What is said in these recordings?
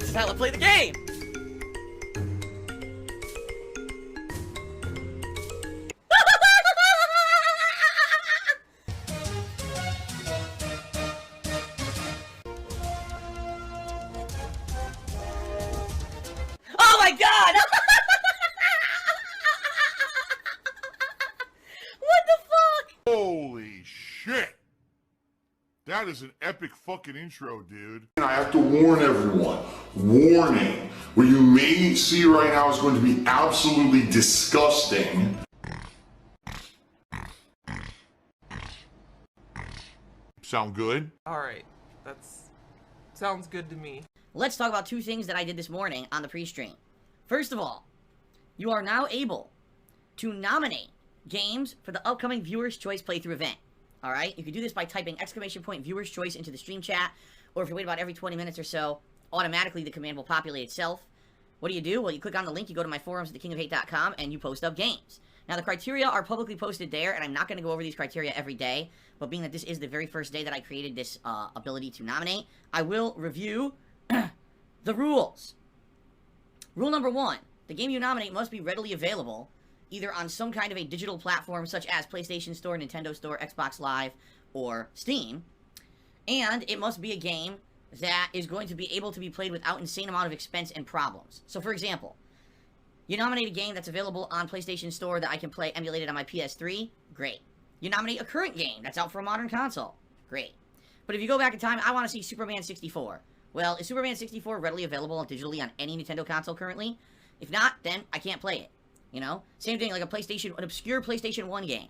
This is how I play the game! Oh my god! What the fuck? Holy shit! That is an epic fucking intro, dude. And I have to warn everyone. Warning. What you may see right now is going to be absolutely disgusting. Sound good? Alright, sounds good to me. Let's talk about two things that I did this morning on the pre-stream. First of all, you are now able to nominate games for the upcoming Viewer's Choice playthrough event. Alright? You can do this by typing !Viewer's Choice into the stream chat, or if you wait about every 20 minutes or so, automatically the command will populate itself. What do? Well, you click on the link, you go to my forums at thekingofhate.com, and you post up games. Now, the criteria are publicly posted there, and I'm not going to go over these criteria every day, but being that this is the very first day that I created this ability to nominate, I will review the rules. Rule number 1, the game you nominate must be readily available, either on some kind of a digital platform such as PlayStation Store, Nintendo Store, Xbox Live, or Steam, and it must be a game that is going to be able to be played without insane amount of expense and problems. So, for example, you nominate a game that's available on PlayStation Store that I can play emulated on my PS3, great. You nominate a current game that's out for a modern console, great. But if you go back in time, I want to see Superman 64. Well, is Superman 64 readily available digitally on any Nintendo console currently? If not, then I can't play it. You know? Same thing like an obscure PlayStation 1 game.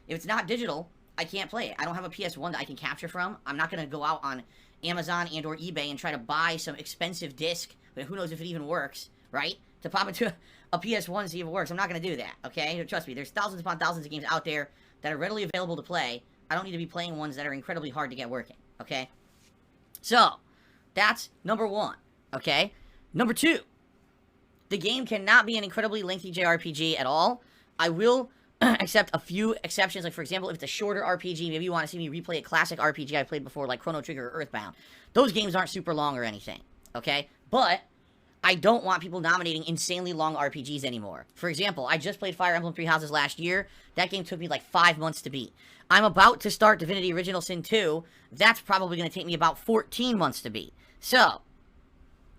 If it's not digital, I can't play it. I don't have a PS1 that I can capture from. I'm not going to go out on Amazon and or eBay and try to buy some expensive disc, but who knows if it even works, right? To pop into a PS1 and see if it works. I'm not going to do that, okay? Trust me, there's thousands upon thousands of games out there that are readily available to play. I don't need to be playing ones that are incredibly hard to get working, okay? So, that's number 1, okay? Number 2, the game cannot be an incredibly lengthy JRPG at all. I will accept a few exceptions, like for example, if it's a shorter RPG, maybe you want to see me replay a classic RPG I played before, like Chrono Trigger or Earthbound. Those games aren't super long or anything, okay? But I don't want people nominating insanely long RPGs anymore. For example, I just played Fire Emblem 3 Houses last year. That game took me like 5 months to beat. I'm about to start Divinity Original Sin 2. That's probably going to take me about 14 months to beat. So,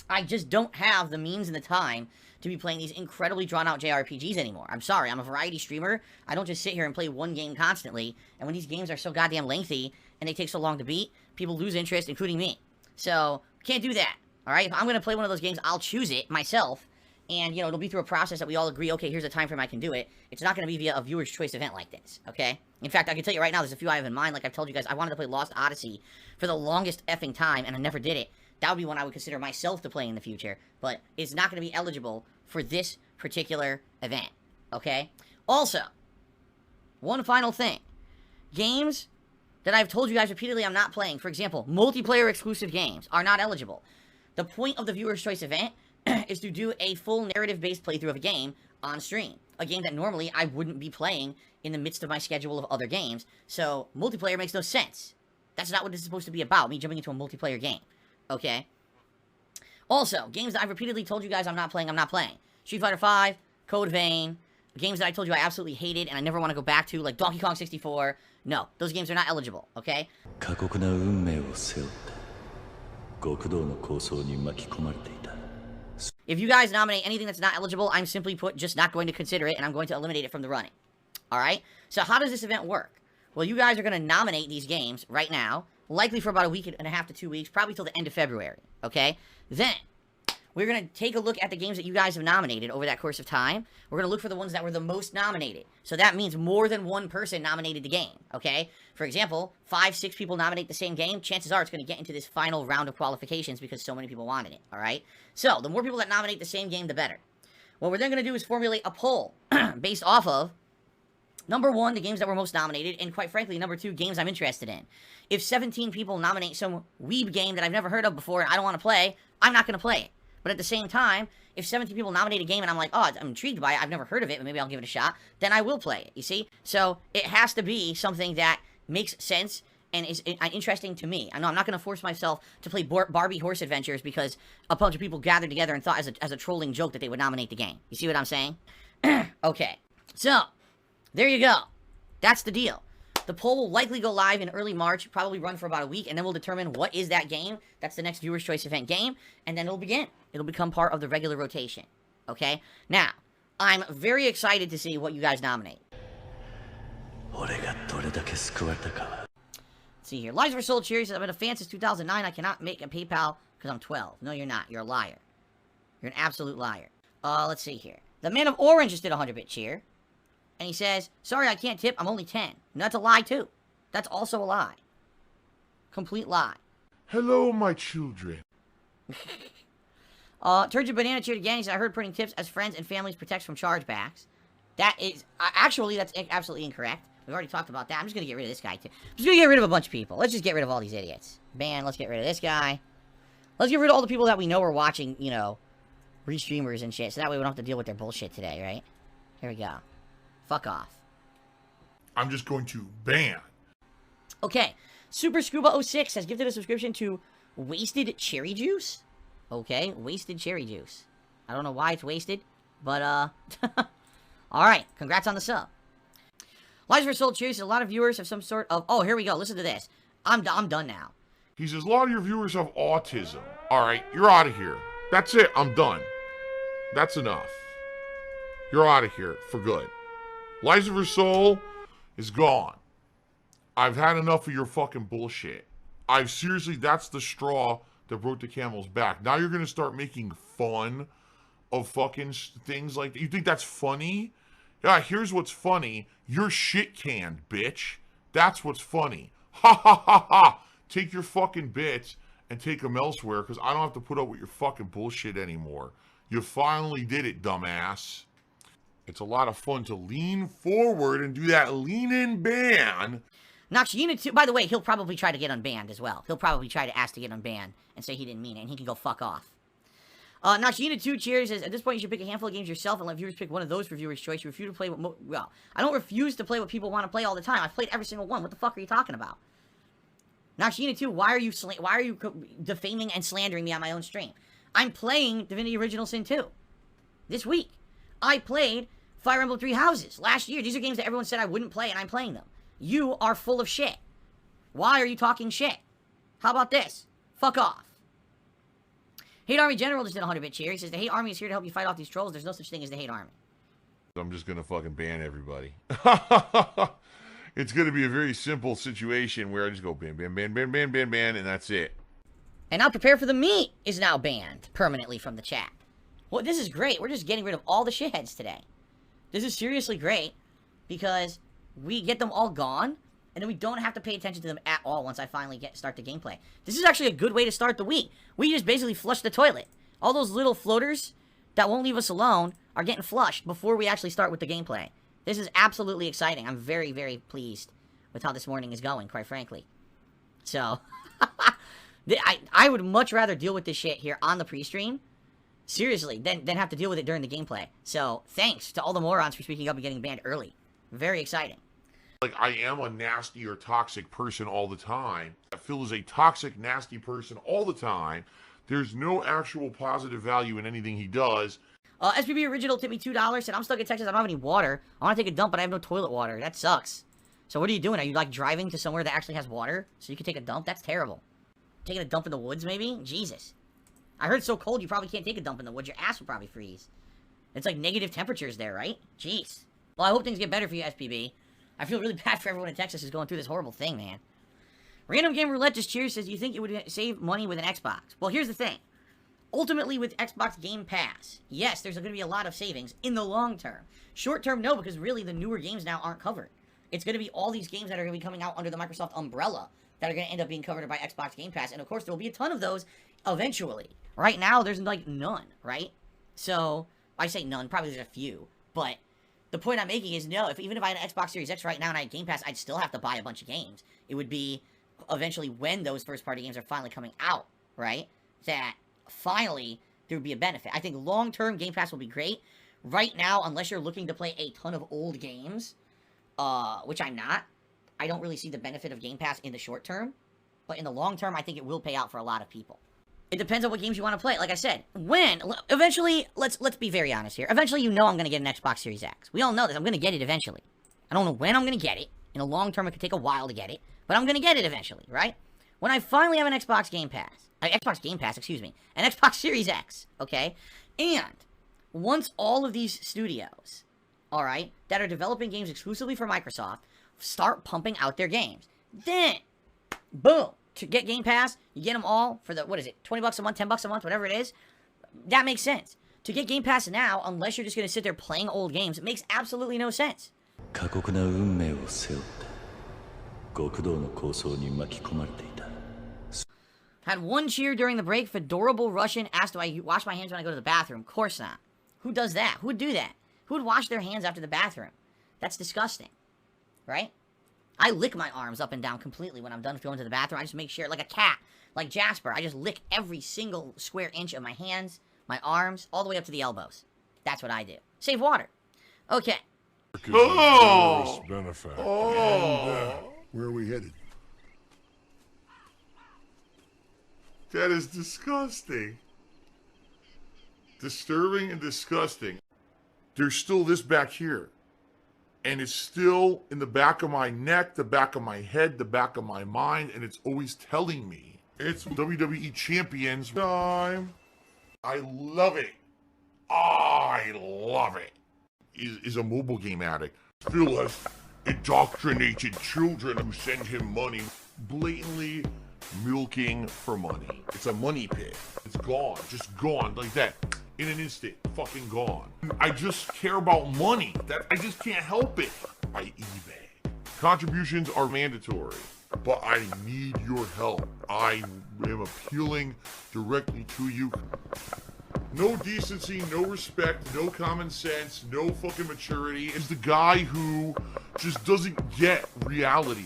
I just don't have the means and the time to be playing these incredibly drawn-out JRPGs anymore. I'm sorry, I'm a variety streamer. I don't just sit here and play one game constantly. And when these games are so goddamn lengthy and they take so long to beat, people lose interest, including me. So, can't do that. Alright, if I'm going to play one of those games, I'll choose it myself, and, you know, it'll be through a process that we all agree, okay, here's a time frame I can do it. It's not going to be via a viewer's choice event like this, okay? In fact, I can tell you right now, there's a few I have in mind. Like I've told you guys, I wanted to play Lost Odyssey for the longest effing time, and I never did it. That would be one I would consider myself to play in the future, but it's not going to be eligible for this particular event, okay? Also, one final thing. Games that I've told you guys repeatedly I'm not playing, for example, multiplayer exclusive games, are not eligible. The point of the Viewer's Choice event is to do a full narrative-based playthrough of a game on stream. A game that normally I wouldn't be playing in the midst of my schedule of other games. So, multiplayer makes no sense. That's not what this is supposed to be about, me jumping into a multiplayer game. Okay? Also, games that I've repeatedly told you guys I'm not playing. Street Fighter V, Code Vein, games that I told you I absolutely hated and I never want to go back to, like Donkey Kong 64. No, those games are not eligible, okay? If you guys nominate anything that's not eligible, I'm simply put just not going to consider it, and I'm going to eliminate it from the running. Alright? So how does this event work? Well, you guys are going to nominate these games right now, likely for about a week and a half to 2 weeks, probably till the end of February, okay? Then, we're going to take a look at the games that you guys have nominated over that course of time. We're going to look for the ones that were the most nominated. So that means more than one person nominated the game, okay? For example, 5, 6 people nominate the same game, chances are it's going to get into this final round of qualifications because so many people wanted it, alright? So, the more people that nominate the same game, the better. What we're then going to do is formulate a poll based off of, number 1, the games that were most nominated, and quite frankly, number 2, games I'm interested in. If 17 people nominate some weeb game that I've never heard of before and I don't want to play, I'm not going to play it. But at the same time, if 17 people nominate a game and I'm like, oh, I'm intrigued by it, I've never heard of it, but maybe I'll give it a shot, then I will play it, you see? So, it has to be something that makes sense and is interesting to me. I know I'm not going to force myself to play Barbie Horse Adventures because a bunch of people gathered together and thought as a trolling joke that they would nominate the game. You see what I'm saying? Okay, so there you go. That's the deal. The poll will likely go live in early March, probably run for about a week, and then we'll determine what is that game. That's the next Viewer's Choice event game, and then it'll begin. It'll become part of the regular rotation. Okay? Now, I'm very excited to see what you guys nominate. Let's see here. Lives Were Sold Cheers says, I've been a fan since 2009. I cannot make a PayPal because I'm 12. No, you're not. You're a liar. You're an absolute liar. Let's see here. The Man of Orange just did a 100-bit cheer. And he says, sorry, I can't tip. I'm only 10. And that's a lie, too. That's also a lie. Complete lie. Hello, my children. Turgid Banana cheered again. He said, I heard putting tips as friends and families protects from chargebacks. That is, actually, that's absolutely incorrect. We've already talked about that. I'm just going to get rid of this guy, too. I'm just going to get rid of a bunch of people. Let's just get rid of all these idiots. Ban, let's get rid of this guy. Let's get rid of all the people that we know are watching, you know, restreamers and shit. So that way we don't have to deal with their bullshit today, right? Here we go. Fuck off. I'm just going to ban. Okay. Super Scuba 06 has gifted a subscription to Wasted Cherry Juice. Okay, Wasted Cherry Juice. I don't know why it's wasted, but, alright, congrats on the sub. Lives Were Sold Cheers, a lot of viewers have some sort of... Oh, here we go, listen to this. I'm done now. He says, a lot of your viewers have autism. Alright, you're out of here. That's it, I'm done. That's enough. You're out of here for good. Lives of Her Soul is gone. I've had enough of your fucking bullshit. Seriously, that's the straw that broke the camel's back. Now you're going to start making fun of fucking things like that. You think that's funny? Yeah, here's what's funny. You're shit canned, bitch. That's what's funny. Ha ha ha ha. Take your fucking bits and take them elsewhere because I don't have to put up with your fucking bullshit anymore. You finally did it, dumbass. It's a lot of fun to lean forward and do that lean-in ban. Noxina 2, by the way, he'll probably try to get unbanned as well. He'll probably try to ask to get unbanned and say he didn't mean it, and he can go fuck off. Noxina 2 cheers says, at this point you should pick a handful of games yourself and let viewers pick one of those for Viewer's Choice. You refuse to play what, well, I don't refuse to play what people want to play all the time. I've played every single one. What the fuck are you talking about? Noxina 2, why are you defaming and slandering me on my own stream? I'm playing Divinity Original Sin 2 this week. I played Fire Emblem Three Houses last year. These are games that everyone said I wouldn't play, and I'm playing them. You are full of shit. Why are you talking shit? How about this? Fuck off. Hate Army General just did a 100-bit cheer. He says, the Hate Army is here to help you fight off these trolls. There's no such thing as the Hate Army. I'm just going to fucking ban everybody. It's going to be a very simple situation where I just go ban, ban, ban, ban, ban, ban, ban, and that's it. And now Prepare for the Meat is now banned permanently from the chat. Well, this is great. We're just getting rid of all the shitheads today. This is seriously great because we get them all gone, and then we don't have to pay attention to them at all once I finally start the gameplay. This is actually a good way to start the week. We just basically flush the toilet. All those little floaters that won't leave us alone are getting flushed before we actually start with the gameplay. This is absolutely exciting. I'm very, very pleased with how this morning is going, quite frankly. So, I would much rather deal with this shit here on the pre-stream, seriously, than have to deal with it during the gameplay. So, thanks to all the morons for speaking up and getting banned early. Very exciting. Like, I am a nasty or toxic person all the time. Phil is a toxic, nasty person all the time. There's no actual positive value in anything he does. SPB Original tipped me $2, said, I'm stuck in Texas, I don't have any water. I want to take a dump, but I have no toilet water. That sucks. So what are you doing? Are you, like, driving to somewhere that actually has water so you can take a dump? That's terrible. Taking a dump in the woods, maybe? Jesus. I heard it's so cold you probably can't take a dump in the woods. Your ass will probably freeze. It's like negative temperatures there, right? Jeez. Well, I hope things get better for you, SPB. I feel really bad for everyone in Texas who's going through this horrible thing, man. Random Game Roulette just cheers says, you think it would save money with an Xbox? Well, here's the thing. Ultimately, with Xbox Game Pass, yes, there's going to be a lot of savings in the long term. Short term, no, because really the newer games now aren't covered. It's going to be all these games that are going to be coming out under the Microsoft umbrella that are going to end up being covered by Xbox Game Pass. And of course, there will be a ton of those eventually. Right now, there's like none, right? So, I say none, probably there's a few. But the point I'm making is no, even if I had an Xbox Series X right now and I had Game Pass, I'd still have to buy a bunch of games. It would be eventually when those first-party games are finally coming out, right? That finally there would be a benefit. I think long-term Game Pass will be great. Right now, unless you're looking to play a ton of old games, which I'm not, I don't really see the benefit of Game Pass in the short term, but in the long term, I think it will pay out for a lot of people. It depends on what games you want to play. Like I said, eventually, let's be very honest here. Eventually, you know I'm going to get an Xbox Series X. We all know this. I'm going to get it eventually. I don't know when I'm going to get it. In the long term, it could take a while to get it, but I'm going to get it eventually, right? When I finally have an Xbox Game Pass, an Xbox Series X, okay? And once all of these studios, all right, that are developing games exclusively for Microsoft start pumping out their games, then, boom, to get Game Pass, you get them all for the, what is it, 20 bucks a month, 10 bucks a month, whatever it is. That makes sense. To get Game Pass now, unless you're just going to sit there playing old games, it makes absolutely no sense. Had one cheer during the break. Fedorable Russian asked, do I wash my hands when I go to the bathroom? Of course not. Who does that? Who would do that? Who would wash their hands after the bathroom? That's disgusting. Right? I lick my arms up and down completely when I'm done going to the bathroom. I just make sure, like a cat, like Jasper, I just lick every single square inch of my hands, my arms, all the way up to the elbows. That's what I do. Save water. Okay. Oh! Where are we headed? That is disgusting. Disturbing and disgusting. There's still this back here. And it's still in the back of my neck, the back of my head, the back of my mind, and it's always telling me it's WWE Champions time. I love it. I love it. Is a mobile game addict. Phil has indoctrinated children who send him money, blatantly milking for money. It's a money pit. It's gone, just gone like that. In an instant, fucking gone. I just care about money. That I just can't help it. By eBay. Contributions are mandatory, but I need your help. I am appealing directly to you. No decency, no respect, no common sense, no fucking maturity. Is the guy who just doesn't get reality.